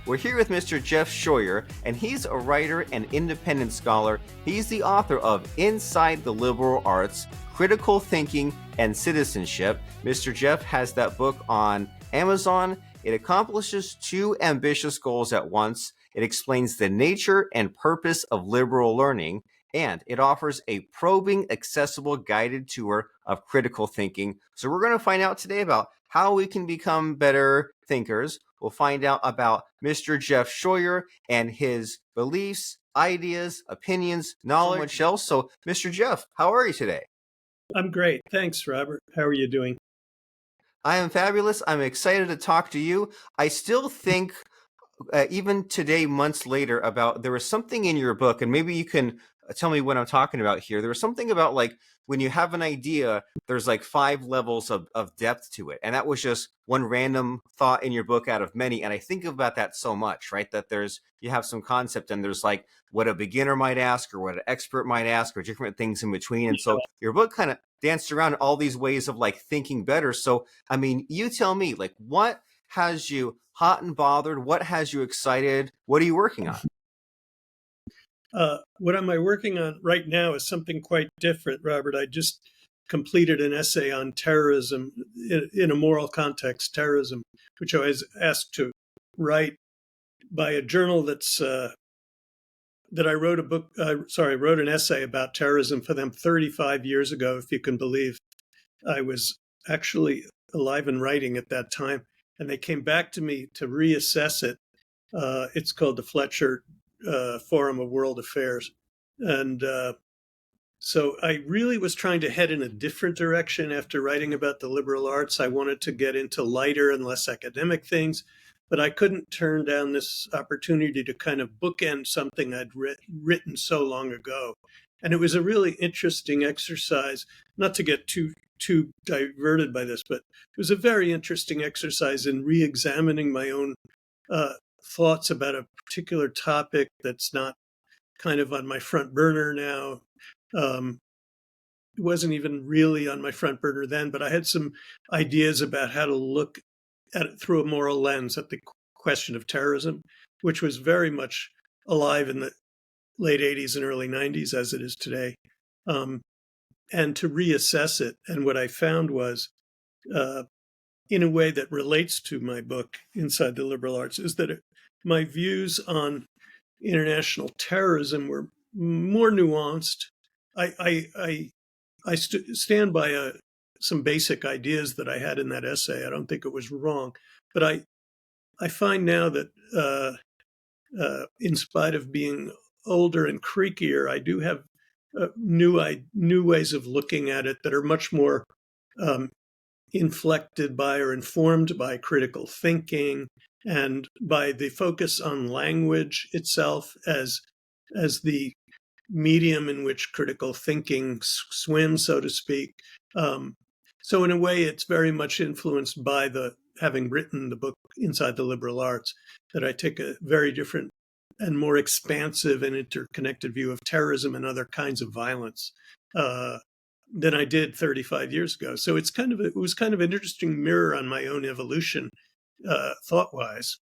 We're here with Mr. Jeff Scheuer, and he's a writer and independent scholar. He's the author of Inside the Liberal Arts, Critical Thinking and Citizenship. Mr. Jeff has that book on Amazon. It accomplishes two ambitious goals at once. It explains the nature and purpose of liberal learning, and it offers a probing, accessible, guided tour of critical thinking. So we're going to find out today about how we can become better thinkers. We'll find out about Mr. Jeff Scheuer and his beliefs, ideas, opinions, knowledge, so much else. So, Mr. Jeff, how are you today? I'm great. Thanks, Robert. How are you doing? I am fabulous. I'm excited to talk to you. I still think, even today, months later, about there was something in your book, and maybe you can tell me what I'm talking about here. There was something about like when you have an idea, there's like 5 levels of depth to it. And that was just one random thought in your book out of many. And I think about that so much, right? That you have some concept and there's like what a beginner might ask or what an expert might ask or different things in between. And so your book kind of danced around all these ways of like thinking better. So, I mean, you tell me, like, what has you hot and bothered? What has you excited? What are you working on? What am I working on right now is something quite different, Robert. I just completed an essay on terrorism in a moral context, terrorism, which I was asked to write by a journal that I wrote wrote an essay about terrorism for them 35 years ago, if you can believe. I was actually alive and writing at that time, and they came back to me to reassess it. It's called the Fletcher Forum of World Affairs. And so I really was trying to head in a different direction after writing about the liberal arts. I wanted to get into lighter and less academic things, but I couldn't turn down this opportunity to kind of bookend something I'd written so long ago. And it was a really interesting exercise, not to get too diverted by this, but it was a very interesting exercise in re-examining my own thoughts about a particular topic that's not kind of on my front burner now. It wasn't even really on my front burner then, but I had some ideas about how to look at it through a moral lens at the question of terrorism, which was very much alive in the late 80s and early 90s as it is today, and to reassess it. And what I found was, in a way that relates to my book, Inside the Liberal Arts, is that my views on international terrorism were more nuanced. I stand by some basic ideas that I had in that essay. I don't think it was wrong, but I find now that in spite of being older and creakier, I do have new ways of looking at it that are much more inflected by or informed by critical thinking and by the focus on language itself as the medium in which critical thinking swims, so to speak. So in a way, it's very much influenced by having written the book Inside the Liberal Arts, that I take a very different and more expansive and interconnected view of terrorism and other kinds of violence than I did 35 years ago. So it was kind of an interesting mirror on my own evolution, thought-wise.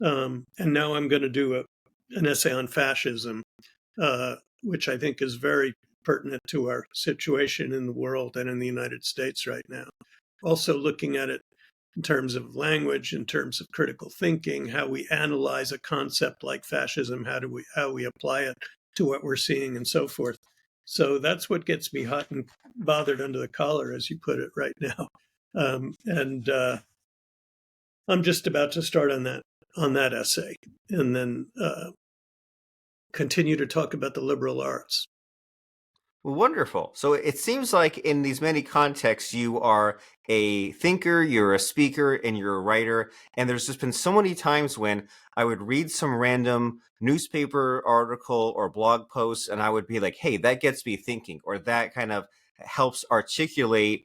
And now I'm going to do an essay on fascism, which I think is very pertinent to our situation in the world and in the United States right now. Also looking at it in terms of language, in terms of critical thinking, how we analyze a concept like fascism, how we apply it to what we're seeing, and so forth. So that's what gets me hot and bothered under the collar, as you put it right now. And I'm just about to start on that essay, and then continue to talk about the liberal arts. Well, wonderful. So it seems like in these many contexts, you are a thinker, you're a speaker, and you're a writer. And there's just been so many times when I would read some random newspaper article or blog post, and I would be like, hey, that gets me thinking, or that kind of helps articulate.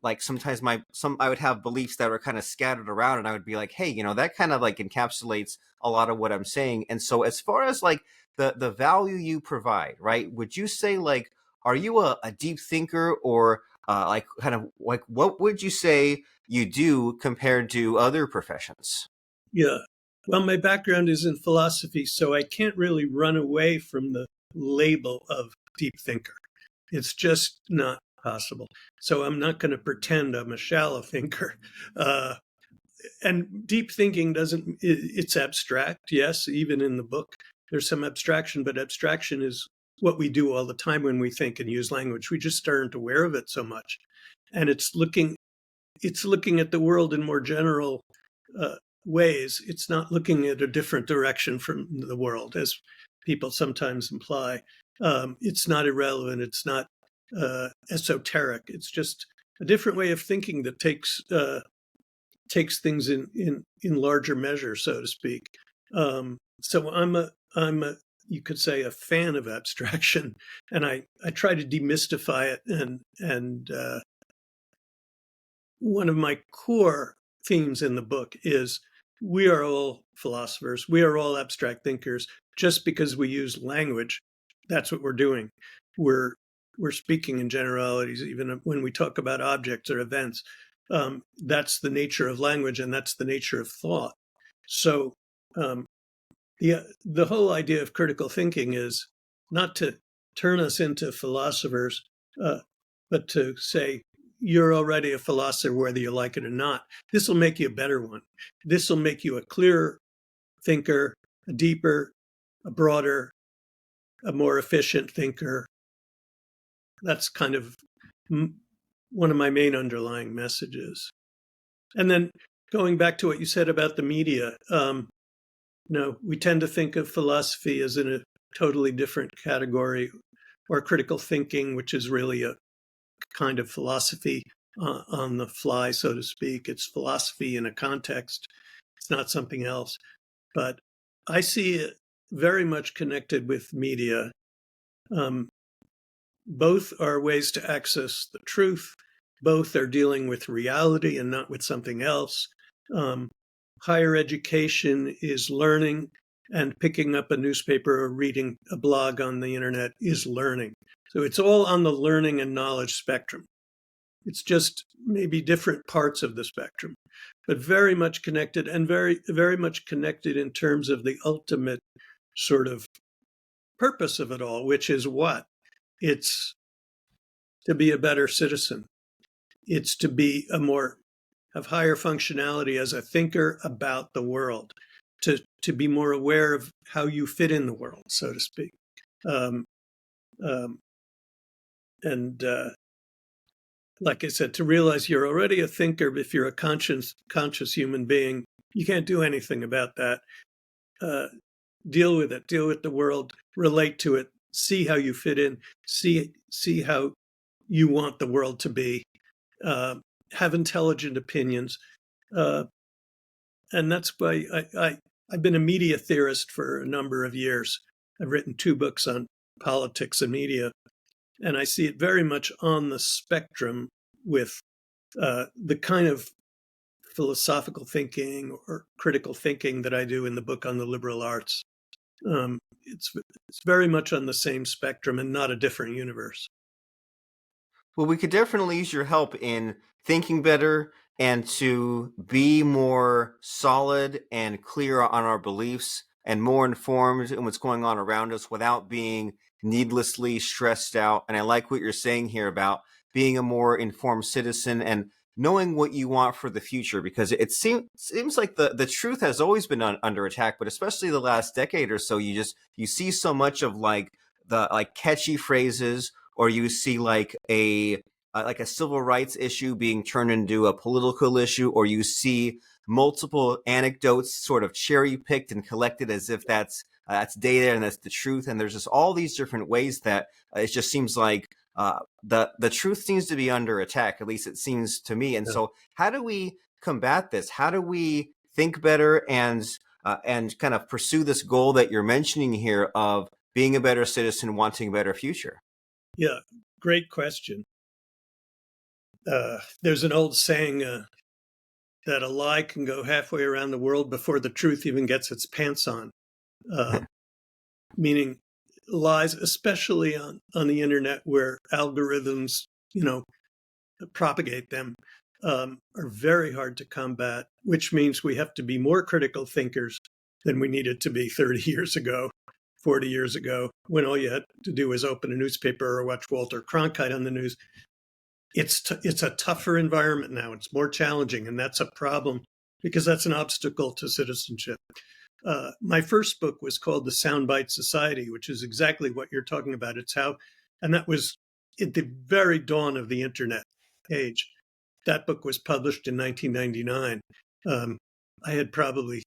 Like sometimes I would have beliefs that were kind of scattered around, and I would be like, hey, that kind of like encapsulates a lot of what I'm saying. And so as far as like the value you provide, right, would you say like, are you a deep thinker, or like kind of like what would you say you do compared to other professions? Yeah, Well, my background is in philosophy, so I can't really run away from the label of deep thinker. It's just not possible. So I'm not going to pretend I'm a shallow thinker. Uh, and deep thinking it's abstract, yes, even in the book. There's some abstraction, but abstraction is what we do all the time when we think and use language. We just aren't aware of it so much. And it's looking at the world in more general ways. It's not looking at a different direction from the world, as people sometimes imply. It's not irrelevant. It's not esoteric. It's just a different way of thinking that takes things in larger measure, so to speak. So I'm a you could say a fan of abstraction, and I try to demystify it. And one of my core themes in the book is we are all philosophers, we are all abstract thinkers. Just because we use language, that's what we're doing. We're speaking in generalities, even when we talk about objects or events. That's the nature of language, and that's the nature of thought. So um, the whole idea of critical thinking is not to turn us into philosophers, but to say, you're already a philosopher, whether you like it or not. This will make you a better one. This will make you a clearer thinker, a deeper, a broader, a more efficient thinker. That's kind of one of my main underlying messages. And then going back to what you said about the media, we tend to think of philosophy as in a totally different category, or critical thinking, which is really a kind of philosophy on the fly, so to speak. It's philosophy in a context. It's not something else. But I see it very much connected with media. Both are ways to access the truth. Both are dealing with reality and not with something else. Higher education is learning, and picking up a newspaper or reading a blog on the internet is learning. So it's all on the learning and knowledge spectrum. It's just maybe different parts of the spectrum, but very much connected, and very, very much connected in terms of the ultimate sort of purpose of it all, which is what? It's to be a better citizen. It's to be have higher functionality as a thinker about the world, to be more aware of how you fit in the world, so to speak. And like I said, to realize you're already a thinker. If you're a conscious human being, you can't do anything about that. Deal with it, deal with the world, relate to it, see how you fit in, see how you want the world to be, have intelligent opinions. And that's why I've been a media theorist for a number of years. I've written 2 books on politics and media, and I see it very much on the spectrum with the kind of philosophical thinking or critical thinking that I do in the book on the liberal arts. It's very much on the same spectrum and not a different universe. Well, we could definitely use your help in thinking better and to be more solid and clear on our beliefs and more informed in what's going on around us without being needlessly stressed out. And I like what you're saying here about being a more informed citizen and knowing what you want for the future, because it seems like the truth has always been under attack, but especially the last decade or so, you see so much of the catchy phrases, or you see like a civil rights issue being turned into a political issue, or you see multiple anecdotes sort of cherry picked and collected as if that's data and that's the truth. And there's just all these different ways that it just seems like the truth seems to be under attack. At least it seems to me. And so, how do we combat this? How do we think better and kind of pursue this goal that you're mentioning here of being a better citizen, wanting a better future? Yeah, great question. There's an old saying that a lie can go halfway around the world before the truth even gets its pants on, meaning lies, especially on the internet where algorithms, propagate them, are very hard to combat, which means we have to be more critical thinkers than we needed to be 30 years ago, 40 years ago, when all you had to do was open a newspaper or watch Walter Cronkite on the news. It's a tougher environment now. It's more challenging, and that's a problem because that's an obstacle to citizenship. My first book was called The Soundbite Society, which is exactly what you're talking about. And that was at the very dawn of the internet age. That book was published in 1999. I had probably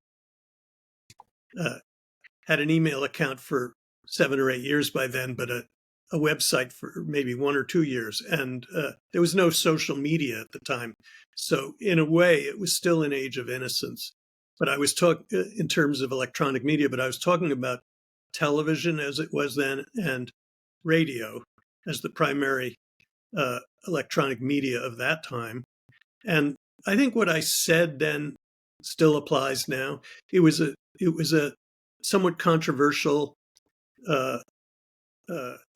had an email account for 7 or 8 years by then, but a website for maybe 1 or 2 years. And there was no social media at the time. So in a way, it was still an age of innocence. But I was talking in terms of electronic media, but I was talking about television as it was then and radio as the primary electronic media of that time. And I think what I said then still applies now. It was a somewhat controversial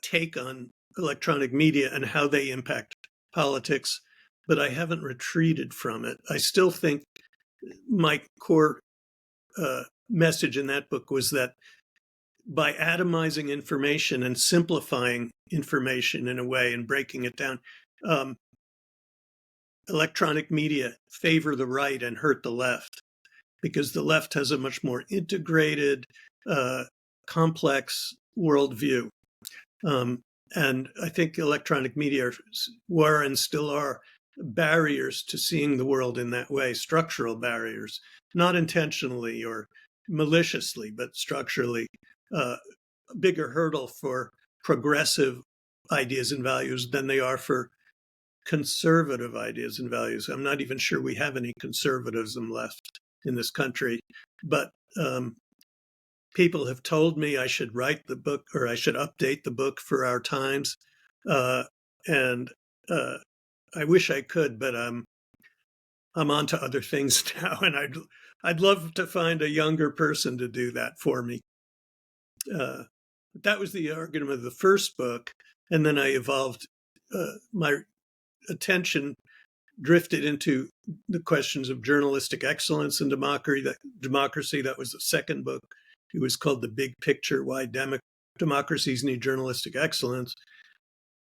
take on electronic media and how they impact politics, but I haven't retreated from it. I still think my core message in that book was that by atomizing information and simplifying information in a way and breaking it down, electronic media favor the right and hurt the left, because the left has a much more integrated, complex worldview. And I think electronic media were and still are barriers to seeing the world in that way, structural barriers, not intentionally or maliciously, but structurally, a bigger hurdle for progressive ideas and values than they are for conservative ideas and values. I'm not even sure we have any conservatism left in this country, but people have told me I should write the book or I should update the book for our times. And I wish I could, but I'm on to other things now. And I'd love to find a younger person to do that for me. That was the argument of the first book. And then I evolved, my attention drifted into the questions of journalistic excellence and democracy. That was the second book. It was called The Big Picture, Why Democracies Need Journalistic Excellence.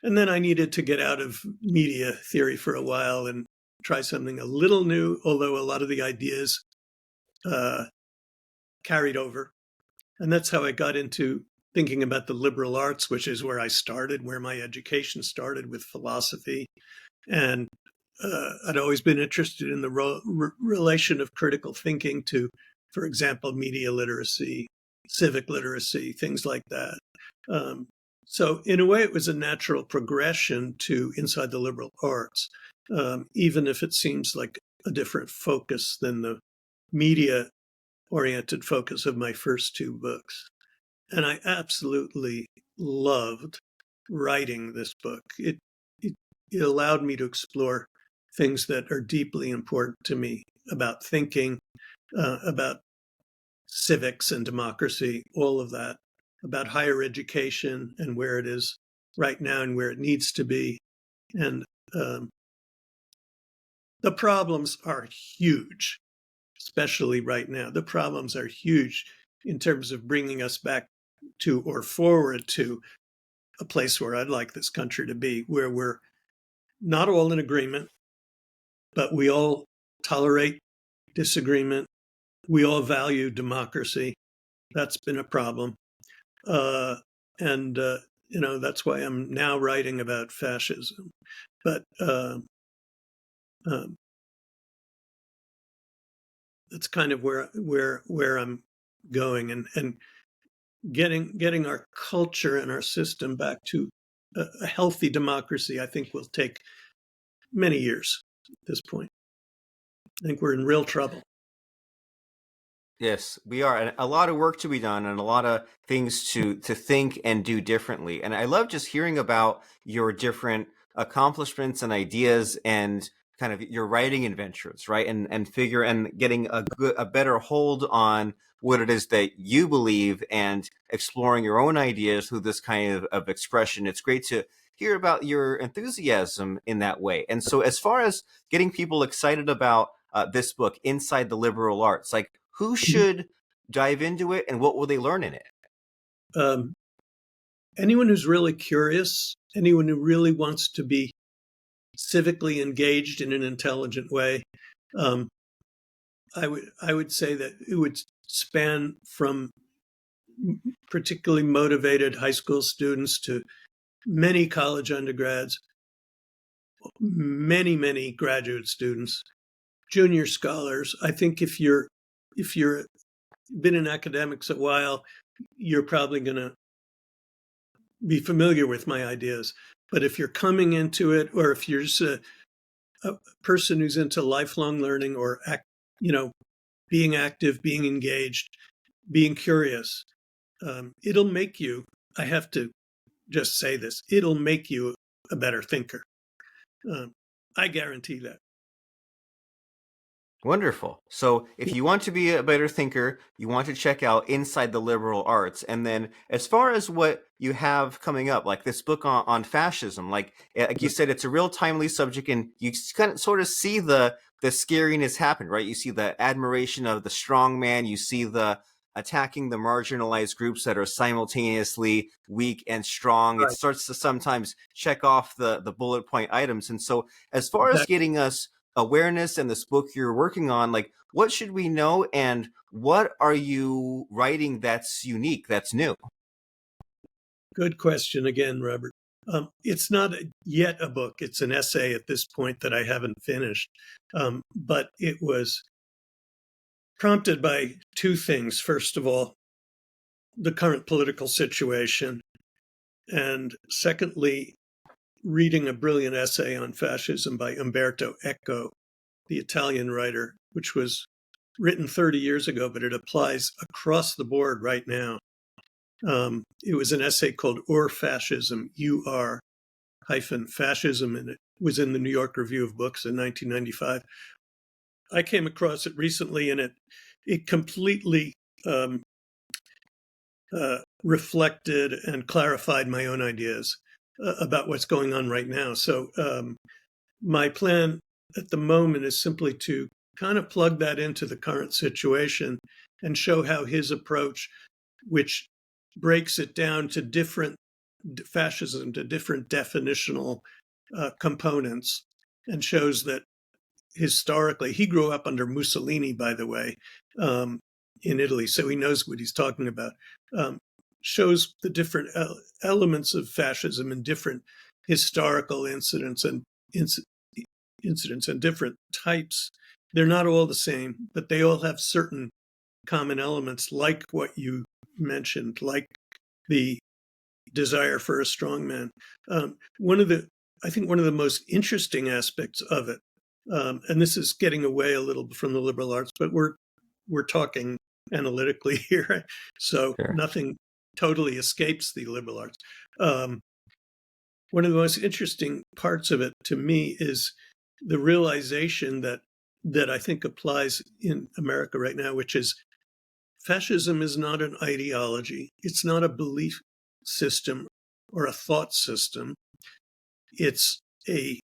And then I needed to get out of media theory for a while and try something a little new, although a lot of the ideas carried over. And that's how I got into thinking about the liberal arts, which is where I started, where my education started with philosophy. And I'd always been interested in the relation of critical thinking to, for example, media literacy, civic literacy, things like that. So in a way, it was a natural progression to inside the liberal arts, even if it seems like a different focus than the media-oriented focus of my first 2 books. And I absolutely loved writing this book. It allowed me to explore things that are deeply important to me about thinking, about civics and democracy, all of that, about higher education and where it is right now and where it needs to be. And the problems are huge, especially right now. The problems are huge in terms of bringing us back to or forward to a place where I'd like this country to be, where we're not all in agreement, but we all tolerate disagreement. We all value democracy. That's been a problem. And that's why I'm now writing about fascism. But that's kind of where I'm going, and getting our culture and our system back to a healthy democracy, I think will take many years at this point. I think we're in real trouble. Yes, we are. And a lot of work to be done and a lot of things to think and do differently. And I love just hearing about your different accomplishments and ideas and kind of your writing adventures, right? And getting a better hold on what it is that you believe and exploring your own ideas through this kind of expression. It's great to hear about your enthusiasm in that way. And so as far as getting people excited about this book, Inside the Liberal Arts, like who should dive into it, and what will they learn in it? Um, Anyone who's really curious, anyone who really wants to be civically engaged in an intelligent way, um, I would say that it would span from particularly motivated high school students to many college undergrads, many graduate students, junior scholars. I think if you're been in academics a while, you're probably going to be familiar with my ideas. But if you're coming into it, or if you're just a person who's into lifelong learning, or being active, being engaged, being curious, it'll make you. I have to just say this: it'll make you a better thinker. I guarantee that. Wonderful. So, if you want to be a better thinker, you want to check out Inside the Liberal Arts. And then, as far as what you have coming up, like this book on fascism, like you said, it's a real timely subject, and you kind of sort of see the scariness happen, right? You see the admiration of the strong man. You see the attacking the marginalized groups that are simultaneously weak and strong. It Right. starts to sometimes check off the bullet point items. And so, as far as Exactly. getting us awareness and this book you're working on, like what should we know, and what are you writing that's unique, that's new? Good question again, Robert. It's not yet a book. It's an essay at this point that I haven't finished. But it was prompted by two things. First of all, the current political situation. And secondly, reading a brilliant essay on fascism by Umberto Eco, the Italian writer, which was written 30 years ago, but it applies across the board right now. It was an essay called Fascism, UR-Fascism, and it was in the New York Review of Books in 1995. I came across it recently, and it completely reflected and clarified my own ideas about what's going on right now. So my plan at the moment is simply to kind of plug that into the current situation and show how his approach, which breaks it down to different fascism, to different definitional components, and shows that historically, he grew up under Mussolini, by the way, in Italy, so he knows what he's talking about. Shows the different elements of fascism in different historical incidents and different types. They're not all the same, but they all have certain common elements, like what you mentioned, like the desire for a strong man. I think one of the most interesting aspects of it, and this is getting away a little from the liberal arts, but we're talking analytically here, so Sure. nothing totally escapes the liberal arts. One of the most interesting parts of it to me is the realization that I think applies in America right now, which is fascism is not an ideology. It's not a belief system or a thought system. It's a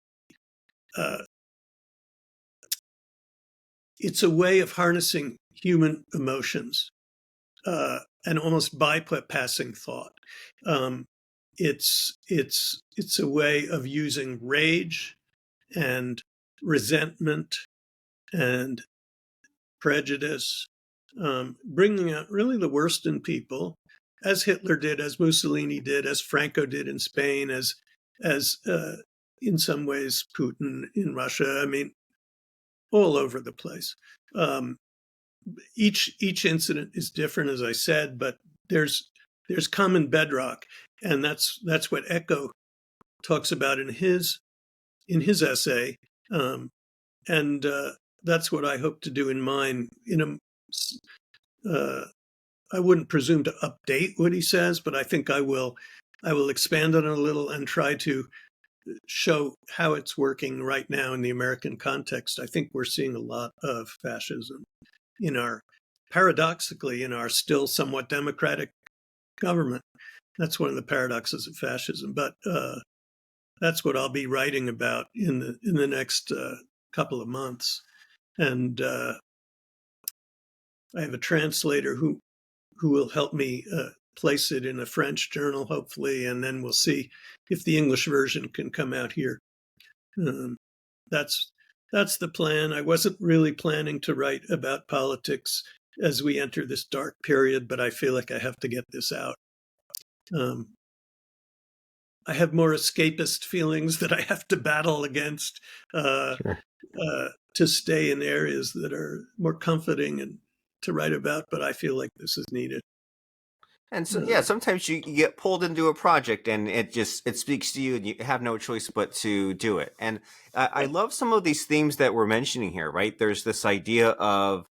way of harnessing human emotions and almost bypassing thought. It's a way of using rage and resentment and prejudice, bringing out really the worst in people, as Hitler did, as Mussolini did, as Franco did in Spain, as in some ways Putin in Russia. I mean, all over the place. Each incident is different, as I said, but there's common bedrock, and that's what Eco talks about in his essay, and that's what I hope to do in mine. I wouldn't presume to update what he says, but I think I will expand on it a little and try to show how it's working right now in the American context. I think we're seeing a lot of fascism paradoxically, in our still somewhat democratic government. That's one of the paradoxes of fascism. But that's what I'll be writing about in the next couple of months. And I have a translator who will help me place it in a French journal, hopefully, and then we'll see if the English version can come out here. That's the plan. I wasn't really planning to write about politics as we enter this dark period, but I feel like I have to get this out. I have more escapist feelings that I have to battle against Sure. To stay in areas that are more comforting and to write about, but I feel like this is needed. And so, yeah, sometimes you get pulled into a project and it speaks to you and you have no choice but to do it. And I love some of these themes that we're mentioning here, right? There's this idea of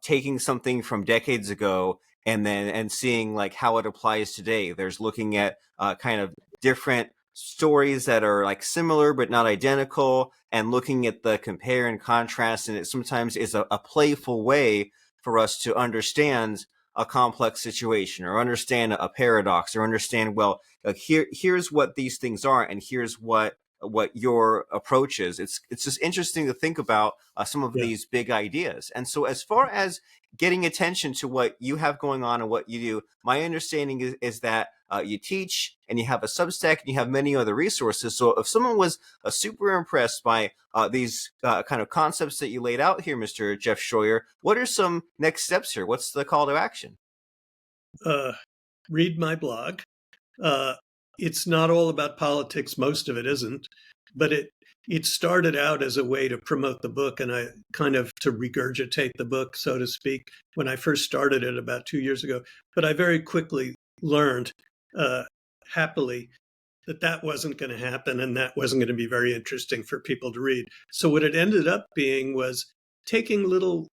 taking something from decades ago and seeing like how it applies today. There's looking at kind of different stories that are like similar but not identical, and looking at the compare and contrast. And it sometimes is a playful way for us to understand a complex situation or understand a paradox or understand, well, here's what these things are and here's what your approach is. It's just interesting to think about some of these big ideas. And so as far as getting attention to what you have going on and what you do, my understanding is that you teach and you have a Substack and you have many other resources. So if someone was super impressed by these kind of concepts that you laid out here, Mr. Jeff Scheuer, what are some next steps here? What's the call to action? Read my blog. It's not all about politics. Most of it isn't, but it started out as a way to promote the book and I kind of to regurgitate the book, so to speak, when I first started it about 2 years ago. But I very quickly learned, happily, that wasn't going to happen and that wasn't going to be very interesting for people to read. So what it ended up being was taking little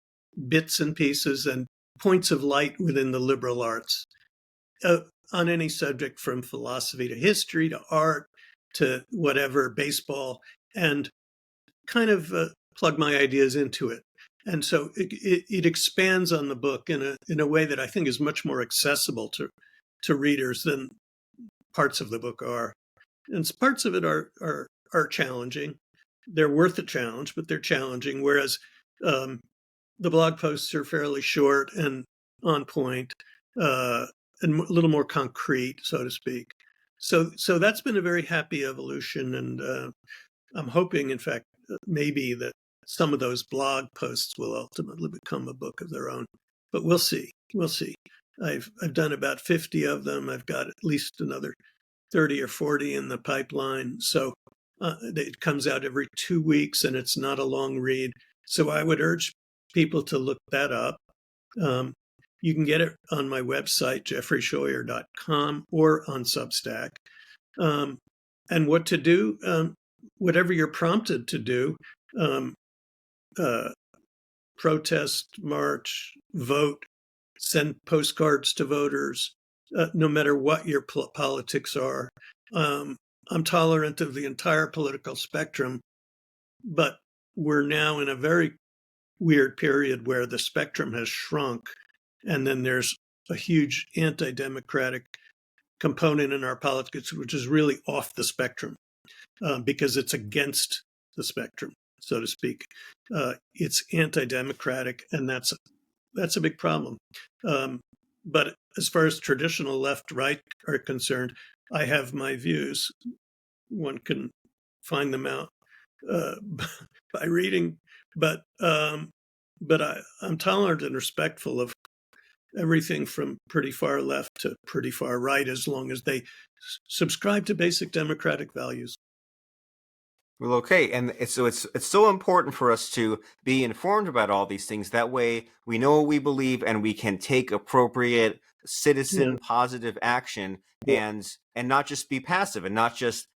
bits and pieces and points of light within the liberal arts on any subject, from philosophy to history to art to whatever, baseball, and kind of plug my ideas into it. And so it expands on the book in a way that I think is much more accessible to readers than parts of the book are. And parts of it are challenging. They're worth a challenge, but they're challenging. Whereas the blog posts are fairly short and on point, and a little more concrete, so to speak. So that's been a very happy evolution, and I'm hoping, in fact, maybe that some of those blog posts will ultimately become a book of their own. But we'll see. We'll see. I've done about 50 of them. I've got at least another 30 or 40 in the pipeline. So it comes out every 2 weeks, and it's not a long read. So I would urge people to look that up. You can get it on my website, jeffreyscheuer.com, or on Substack. And what to do, whatever you're prompted to do, protest, march, vote, send postcards to voters, no matter what your politics are. I'm tolerant of the entire political spectrum, but we're now in a very weird period where the spectrum has shrunk, and then there's a huge anti-democratic component in our politics, which is really off the spectrum because it's against the spectrum, so to speak. It's anti-democratic, and that's a big problem. But as far as traditional left-right are concerned, I have my views. One can find them out by reading, but I'm tolerant and respectful of everything from pretty far left to pretty far right, as long as they subscribe to basic democratic values. Well, okay, and it's so important for us to be informed about all these things. That way, we know what we believe, and we can take appropriate citizen positive action, and not just be passive, and not just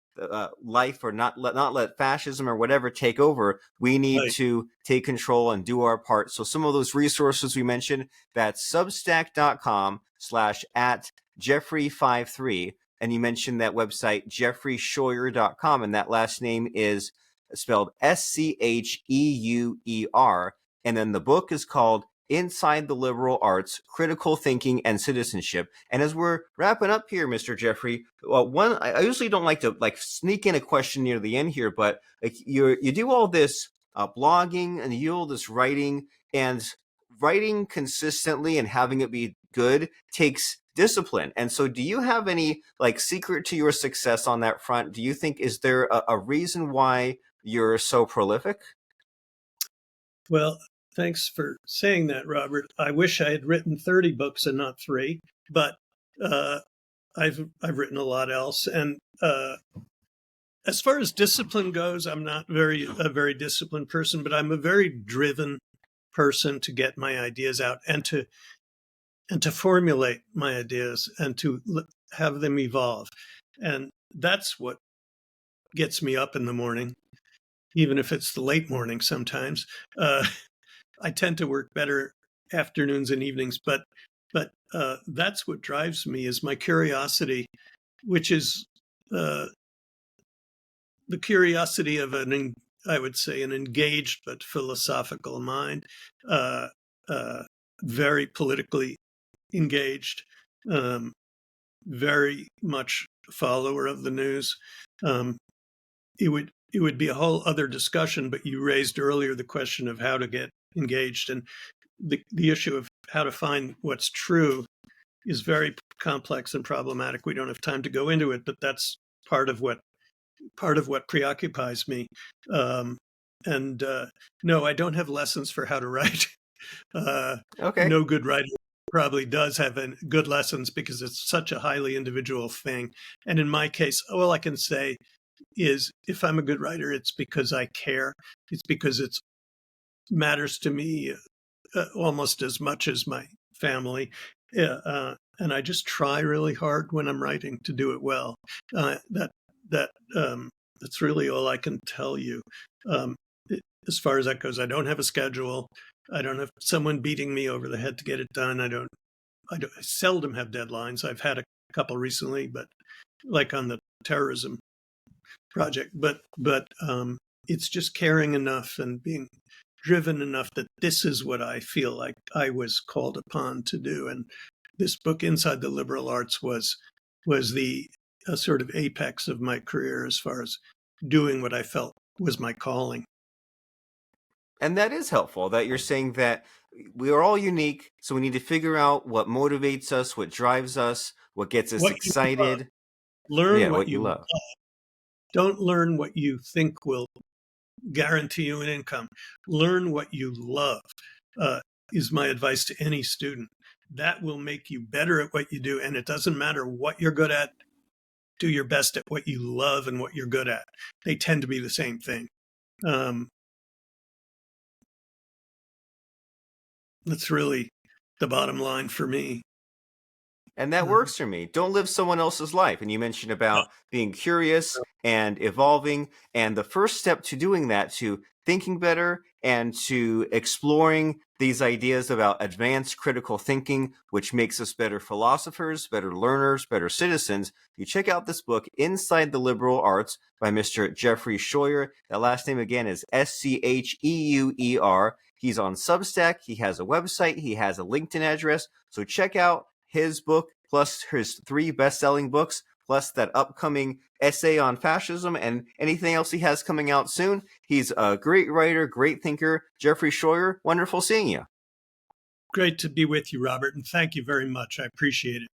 life, or not let fascism or whatever take over. We need to take control and do our part. So some of those resources we mentioned, that's substack.com/@Jeffrey53. And you mentioned that website, jeffreyscheuer.com, and that last name is spelled Scheuer. And then the book is called Inside the Liberal Arts, Critical Thinking and Citizenship. And as we're wrapping up here, Mr. Jeffrey, I usually don't like to sneak in a question near the end here, but you do all this blogging and you do all this writing, and writing consistently and having it be good takes discipline. And so do you have any like secret to your success on that front? Do you think, is there a reason why you're so prolific? Well, thanks for saying that, Robert. I wish I had written 30 books and not 3, but uh, I've written a lot else. And as far as discipline goes, I'm not a very disciplined person, but I'm a very driven person to get my ideas out and to formulate my ideas and to have them evolve. And that's what gets me up in the morning, even if it's the late morning sometimes. I tend to work better afternoons and evenings, but that's what drives me, is my curiosity, which is the curiosity of I would say, an engaged but philosophical mind, uh, very politically engaged, um, very much follower of the news. Um, it would be a whole other discussion, but you raised earlier the question of how to get engaged, and the issue of how to find what's true is very complex and problematic. We don't have time to go into it, but that's part of what preoccupies me. Um, and no, I don't have lessons for how to write. Okay. No good writer probably does have good lessons, because it's such a highly individual thing. And in my case, all I can say is, if I'm a good writer, it's because I care. It's because it matters to me almost as much as my family. And I just try really hard when I'm writing to do it well. That's really all I can tell you. Um, as far as that goes, I don't have a schedule. I don't have someone beating me over the head to get it done. I seldom have deadlines. I've had a couple recently, but like on the terrorism project. But it's just caring enough and being driven enough that this is what I feel like I was called upon to do. And this book, Inside the Liberal Arts, was the sort of apex of my career as far as doing what I felt was my calling. And that is helpful, that you're saying that we are all unique, so we need to figure out what motivates us, what drives us, what gets us What you love, excited. learn Yeah, what what you you love. love. Don't learn what you think will guarantee you an income. Learn what you love, uh, is my advice to any student. That will make you better at what you do. And it doesn't matter what you're good at. Do your best at what you love and what you're good at. They tend to be the same thing. Um, that's really the bottom line for me. And that works for me. Don't live someone else's life. And you mentioned about being curious and evolving. And the first step to doing that, to thinking better and to exploring these ideas about advanced critical thinking, which makes us better philosophers, better learners, better citizens, you check out this book, Inside the Liberal Arts, by Mr. Jeffrey Scheuer. That last name again is Scheuer. He's on Substack. He has a website. He has a LinkedIn address. So check out his book, plus his 3 best-selling books, plus that upcoming essay on fascism and anything else he has coming out soon. He's a great writer, great thinker. Jeffrey Scheuer, wonderful seeing you. Great to be with you, Robert, and thank you very much. I appreciate it.